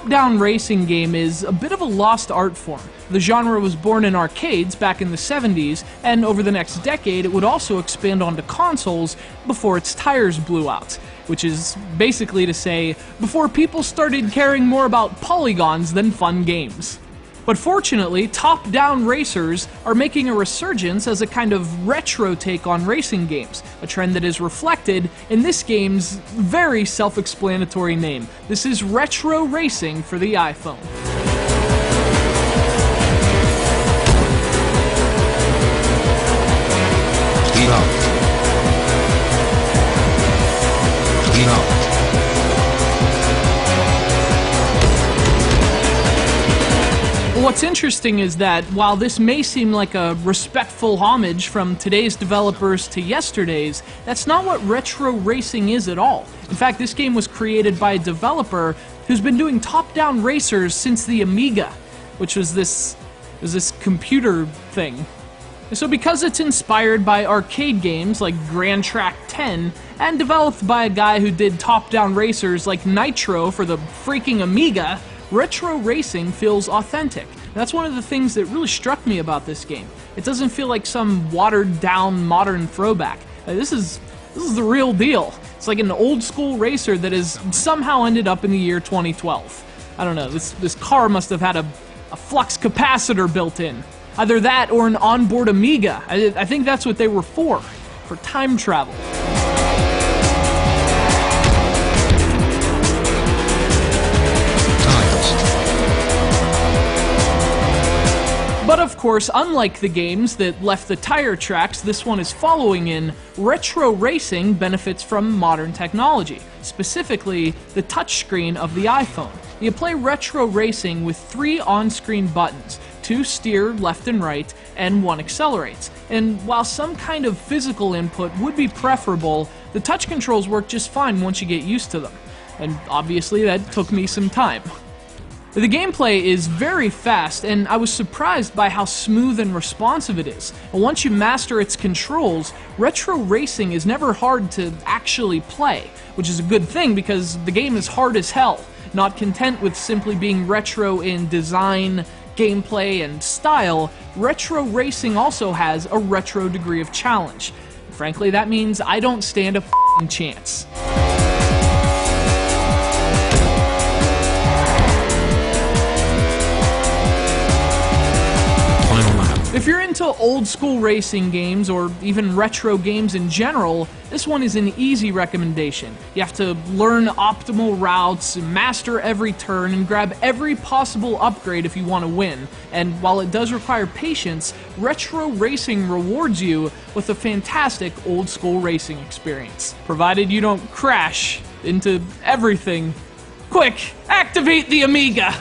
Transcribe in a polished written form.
top-down racing game is a bit of a lost art form. The genre was born in arcades back in the 70s, and over the next decade it would also expand onto consoles before its tires blew out. Which is basically to say, before people started caring more about polygons than fun games. But fortunately, top-down racers are making a resurgence as a kind of retro take on racing games, a trend that is reflected in this game's very self-explanatory name. This is retro racing for the iPhone. Speed up. Speed up. What's interesting is that while this may seem like a respectful homage from today's developers to yesterday's, that's not what retro racing is at all. In fact, this game was created by a developer who's been doing top-down racers since the Amiga, which was this computer thing. So because it's inspired by arcade games like Grand Track 10, and developed by a guy who did top-down racers like Nitro for the freaking Amiga, retro racing feels authentic. That's one of the things that really struck me about this game. It doesn't feel like some watered-down modern throwback. This is the real deal. It's like an old-school racer that has somehow ended up in the year 2012. I don't know, this car must have had a flux capacitor built in. Either that or an onboard Amiga. I think that's what they were for time travel. But of course, unlike the games that left the tire tracks this one is following in, retro racing benefits from modern technology, specifically the touchscreen of the iPhone. You play retro racing with 3 on-screen buttons, 2 steer left and right, and 1 accelerates. And while some kind of physical input would be preferable, the touch controls work just fine once you get used to them. And obviously that took me some time. The gameplay is very fast, and I was surprised by how smooth and responsive it is. And once you master its controls, retro racing is never hard to actually play, which is a good thing because the game is hard as hell. Not content with simply being retro in design, gameplay, and style, retro racing also has a retro degree of challenge. Frankly, that means I don't stand a f***ing chance. If you're into old-school racing games, or even retro games in general, this one is an easy recommendation. You have to learn optimal routes, master every turn, and grab every possible upgrade if you want to win. And while it does require patience, retro racing rewards you with a fantastic old-school racing experience. Provided you don't crash into everything. Quick, activate the Amiga!